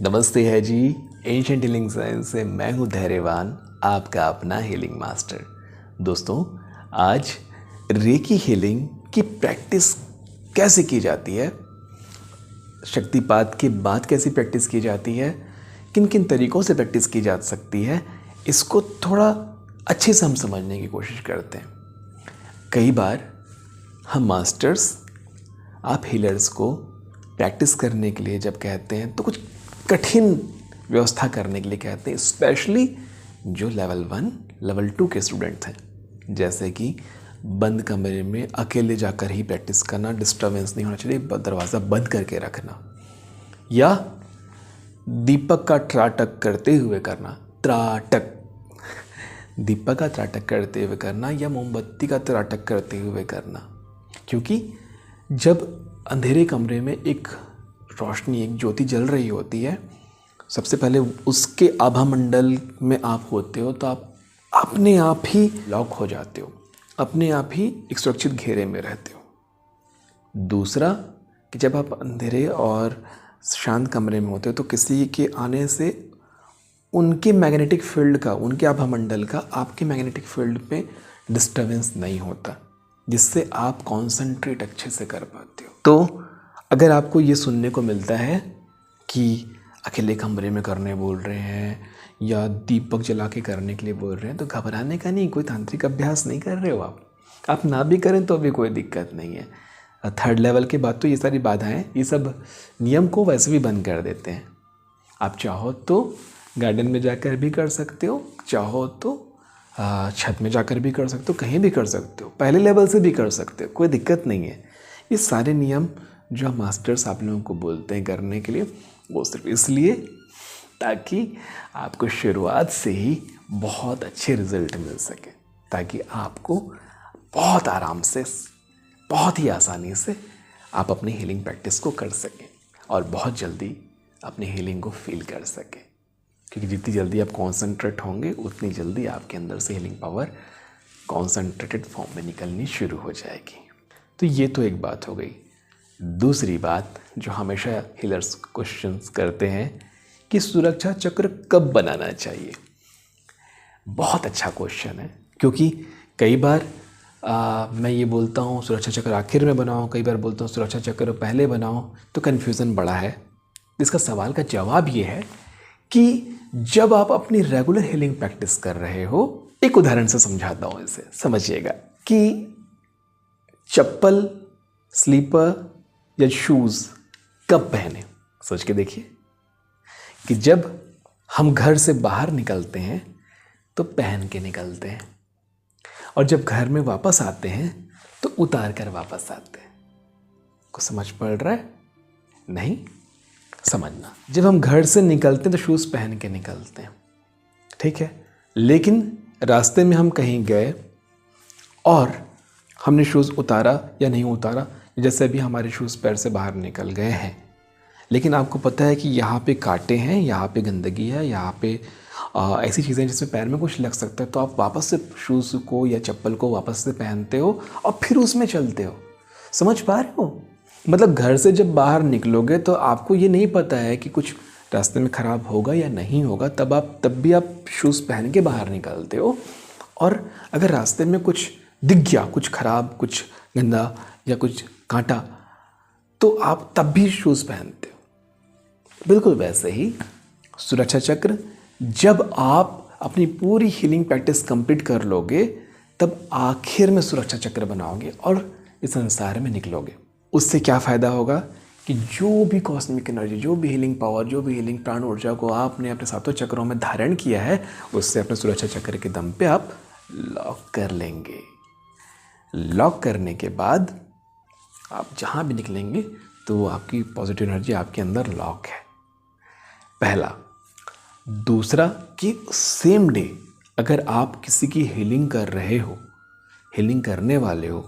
नमस्ते है जी। Ancient healing science से मैं हूँ धैर्यवान, आपका अपना हीलिंग मास्टर। दोस्तों, आज रेकी हीलिंग की प्रैक्टिस कैसे की जाती है, शक्तिपात के बाद कैसी प्रैक्टिस की जाती है, किन किन तरीक़ों से प्रैक्टिस की जा सकती है, इसको थोड़ा अच्छे से हम समझने की कोशिश करते हैं। कई बार हम मास्टर्स आप हीलर्स को प्रैक्टिस करने के लिए जब कहते हैं तो कुछ कठिन व्यवस्था करने के लिए कहते हैं, स्पेशली जो लेवल 1 लेवल 2 के स्टूडेंट हैं। जैसे कि बंद कमरे में अकेले जाकर ही प्रैक्टिस करना, डिस्टर्बेंस नहीं होना चाहिए, दरवाज़ा बंद करके रखना, या दीपक का त्राटक करते हुए करना, दीपक का त्राटक करते हुए करना या मोमबत्ती का त्राटक करते हुए करना। क्योंकि जब अंधेरे कमरे में एक रोशनी, एक ज्योति जल रही होती है, सबसे पहले उसके आभा मंडल में आप होते हो तो आप अपने आप ही लॉक हो जाते हो, अपने आप ही एक सुरक्षित घेरे में रहते हो। दूसरा कि जब आप अंधेरे और शांत कमरे में होते हो तो किसी के आने से उनके मैग्नेटिक फील्ड का, उनके आभा मंडल का आपके मैग्नेटिक फील्ड में डिस्टर्बेंस नहीं होता, जिससे आप कॉन्सेंट्रेट अच्छे से कर पाते हो। तो अगर आपको ये सुनने को मिलता है कि अकेले कमरे में करने बोल रहे हैं या दीपक जला के करने के लिए बोल रहे हैं, तो घबराने का नहीं, कोई तांत्रिक अभ्यास नहीं कर रहे हो आप ना भी करें तो भी कोई दिक्कत नहीं है। 3rd लेवल के बाद तो ये सारी बाधाएं, ये सब नियम को वैसे भी बंद कर देते हैं। आप चाहो तो गार्डन में जाकर भी कर सकते हो, चाहो तो छत में जाकर भी कर सकते हो, कहीं भी कर सकते हो, पहले लेवल से भी कर सकते हो, कोई दिक्कत नहीं है। ये सारे नियम जो मास्टर्स आप लोगों को बोलते हैं करने के लिए, वो सिर्फ इसलिए ताकि आपको शुरुआत से ही बहुत अच्छे रिजल्ट मिल सके, ताकि आपको बहुत आराम से, बहुत ही आसानी से आप अपनी हीलिंग प्रैक्टिस को कर सकें और बहुत जल्दी अपनी हीलिंग को फील कर सकें। क्योंकि जितनी जल्दी आप कॉन्सेंट्रेट होंगे उतनी जल्दी आपके अंदर से हीलिंग पावर कॉन्सेंट्रेटेड फॉर्म में निकलनी शुरू हो जाएगी। तो ये तो एक बात हो गई। दूसरी बात जो हमेशा हीलर्स क्वेश्चंस करते हैं कि सुरक्षा चक्र कब बनाना चाहिए। बहुत अच्छा क्वेश्चन है, क्योंकि कई बार मैं ये बोलता हूँ सुरक्षा चक्र आखिर में बनाओ, कई बार बोलता हूँ सुरक्षा चक्र पहले बनाओ, तो कन्फ्यूज़न बड़ा है। इसका सवाल का जवाब ये है कि जब आप अपनी रेगुलर हीलिंग प्रैक्टिस कर रहे हो, एक उदाहरण से समझाता हूँ, इसे समझिएगा कि चप्पल, स्लीपर या शूज़ कब पहने। सोच के देखिए कि जब हम घर से बाहर निकलते हैं तो पहन के निकलते हैं, और जब घर में वापस आते हैं तो उतार कर वापस आते हैं। को समझ पड़ रहा है? नहीं समझना। जब हम घर से निकलते हैं तो शूज़ पहन के निकलते हैं, ठीक है, लेकिन रास्ते में हम कहीं गए और हमने शूज़ उतारा या नहीं उतारा, जैसे अभी हमारे शूज़ पैर से बाहर निकल गए हैं, लेकिन आपको पता है कि यहाँ पे कांटे हैं, यहाँ पे गंदगी है, यहाँ पे ऐसी चीज़ें जिसमें पैर में कुछ लग सकता है, तो आप वापस से शूज़ को या चप्पल को वापस से पहनते हो और फिर उसमें चलते हो। समझ पा रहे हो? मतलब घर से जब बाहर निकलोगे तो आपको ये नहीं पता है कि कुछ रास्ते में ख़राब होगा या नहीं होगा, तब भी आप शूज़ पहन के बाहर निकलते हो। और अगर रास्ते में कुछ दिख गया, कुछ ख़राब, कुछ गंदा या कुछ कांटा, तो आप तब भी शूज़ पहनते हो। बिल्कुल वैसे ही सुरक्षा चक्र, जब आप अपनी पूरी हीलिंग प्रैक्टिस कंप्लीट कर लोगे तब आखिर में सुरक्षा चक्र बनाओगे और इस संसार में निकलोगे। उससे क्या फ़ायदा होगा कि जो भी कॉस्मिक एनर्जी, जो भी हीलिंग पावर, जो भी हीलिंग प्राण ऊर्जा को आपने अपने 7 चक्रों में धारण किया है, उससे अपने सुरक्षा चक्र के दम पे आप लॉक कर लेंगे। लॉक करने के बाद आप जहाँ भी निकलेंगे तो वो आपकी पॉजिटिव एनर्जी आपके अंदर लॉक है, पहला। दूसरा कि सेम डे अगर आप किसी की हीलिंग कर रहे हो, हीलिंग करने वाले हो,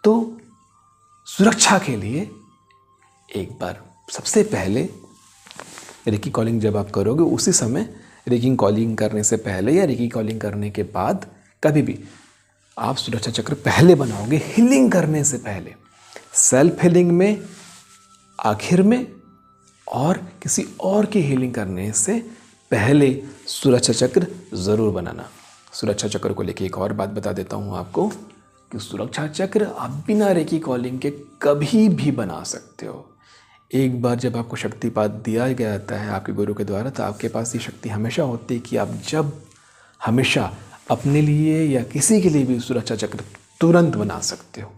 तो सुरक्षा के लिए एक बार सबसे पहले रेकी कॉलिंग जब आप करोगे, उसी समय रेकी कॉलिंग करने से पहले या रेकी कॉलिंग करने के बाद कभी भी आप सुरक्षा चक्र पहले बनाओगे, हीलिंग करने से पहले। सेल्फ हीलिंग में आखिर में और किसी और की हीलिंग करने से पहले सुरक्षा चक्र ज़रूर बनाना। सुरक्षा चक्र को लेके एक और बात बता देता हूँ आपको कि सुरक्षा चक्र आप बिना रेकी कॉलिंग के कभी भी बना सकते हो। एक बार जब आपको शक्तिपात दिया गया जाता है आपके गुरु के द्वारा, तो आपके पास ये शक्ति हमेशा होती है कि आप जब हमेशा अपने लिए या किसी के लिए भी सुरक्षा चक्र तुरंत बना सकते हो।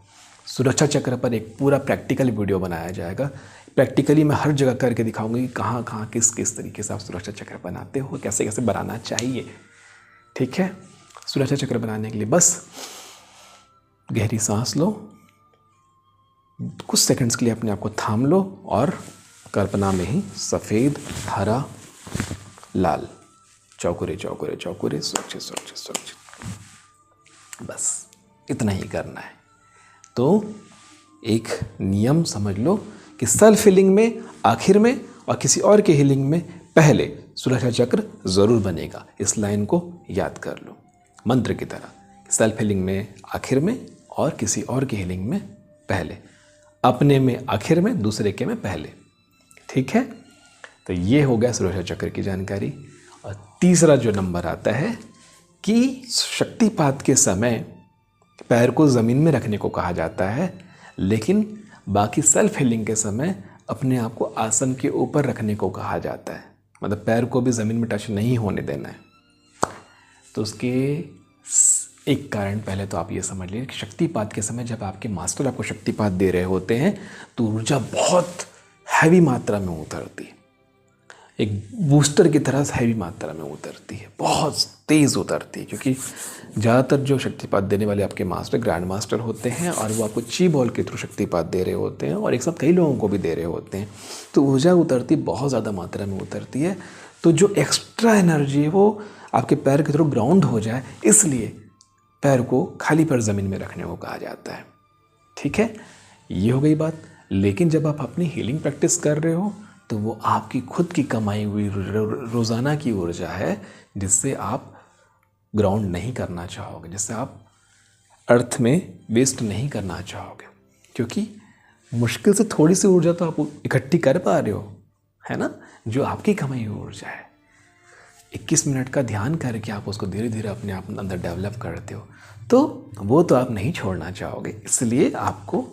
सुरक्षा चक्र पर एक पूरा प्रैक्टिकल वीडियो बनाया जाएगा। प्रैक्टिकली मैं हर जगह करके दिखाऊंगी कि कहाँ कहाँ किस किस तरीके से आप सुरक्षा चक्र बनाते हो, कैसे कैसे बनाना चाहिए। ठीक है, सुरक्षा चक्र बनाने के लिए बस गहरी सांस लो, कुछ सेकंड्स के लिए अपने आप को थाम लो और कल्पना में ही सफ़ेद, हरा, लाल, चौकुरे चौकुरे चौकुरे, सुरक्षित सुरक्षित सुरक्षित, बस इतना ही करना है। तो एक नियम समझ लो कि सेल्फ हीलिंग में आखिर में और किसी और के हीलिंग में पहले सुरक्षा चक्र ज़रूर बनेगा। इस लाइन को याद कर लो मंत्र की तरह, सेल्फ हीलिंग में आखिर में और किसी और की हीलिंग में पहले, अपने में आखिर में, दूसरे के में पहले। ठीक है, तो ये हो गया सुरक्षा चक्र की जानकारी। और तीसरा जो नंबर आता है कि शक्तिपात के समय पैर को ज़मीन में रखने को कहा जाता है, लेकिन बाकी सेल्फ हीलिंग के समय अपने आप को आसन के ऊपर रखने को कहा जाता है। मतलब पैर को भी ज़मीन में टच नहीं होने देना है। तो उसके एक कारण पहले तो आप ये समझ लीजिए कि शक्तिपात के समय जब आपके मास्टर आपको शक्तिपात दे रहे होते हैं तो ऊर्जा बहुत हैवी मात्रा में उतरती है, एक बूस्टर की तरह हैवी मात्रा में उतरती है, बहुत तेज़ उतरती है। क्योंकि ज़्यादातर जो शक्तिपात देने वाले आपके मास्टर ग्रैंड मास्टर होते हैं और वो आपको ची बॉल के थ्रू शक्तिपात दे रहे होते हैं और एक साथ कई लोगों को भी दे रहे होते हैं। तो ऊर्जा उतरती बहुत ज़्यादा मात्रा में उतरती है। तो जो एक्स्ट्रा एनर्जी है वो आपके पैर के थ्रू ग्राउंड हो जाए, इसलिए पैर को खाली पैर ज़मीन में रखने को कहा जाता है। ठीक है, ये हो गई बात। लेकिन जब आप अपनी हीलिंग प्रैक्टिस कर रहे हो तो वो आपकी खुद की कमाई हुई रोज़ाना की ऊर्जा है, जिससे आप ग्राउंड नहीं करना चाहोगे, जिससे आप अर्थ में वेस्ट नहीं करना चाहोगे। क्योंकि मुश्किल से थोड़ी सी ऊर्जा तो आप इकट्ठी कर पा रहे हो, है ना, जो आपकी कमाई हुई ऊर्जा है। 21 मिनट का ध्यान करके आप उसको धीरे धीरे अपने आप अंदर डेवलप करते हो, तो वो तो आप नहीं छोड़ना चाहोगे। इसलिए आपको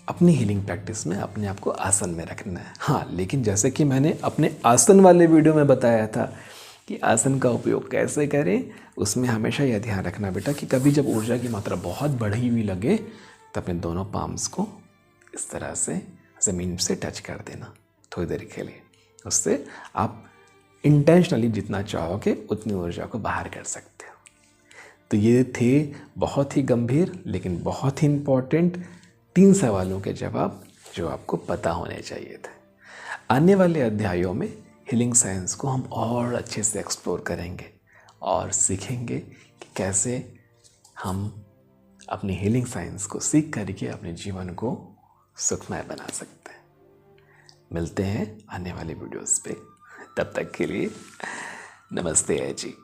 अपनी हीलिंग प्रैक्टिस में अपने आप को आसन में रखना है। हाँ, लेकिन जैसे कि मैंने अपने आसन वाले वीडियो में बताया था कि आसन का उपयोग कैसे करें, उसमें हमेशा यह ध्यान रखना बेटा कि कभी जब ऊर्जा की मात्रा बहुत बढ़ी हुई लगे तो अपने दोनों पाम्स को इस तरह से ज़मीन से टच कर देना थोड़ी देर के लिए। उससे आप इंटेंशनली जितना चाहोगे उतनी ऊर्जा को बाहर कर सकते हो। तो ये थे बहुत ही गंभीर लेकिन बहुत ही इम्पॉर्टेंट 3 सवालों के जवाब जो आपको पता होने चाहिए थे। आने वाले अध्यायों में हीलिंग साइंस को हम और अच्छे से एक्सप्लोर करेंगे और सीखेंगे कि कैसे हम अपनी हीलिंग साइंस को सीख करके अपने जीवन को सुखमय बना सकते हैं। मिलते हैं आने वाले वीडियोस पे, तब तक के लिए नमस्ते है जी।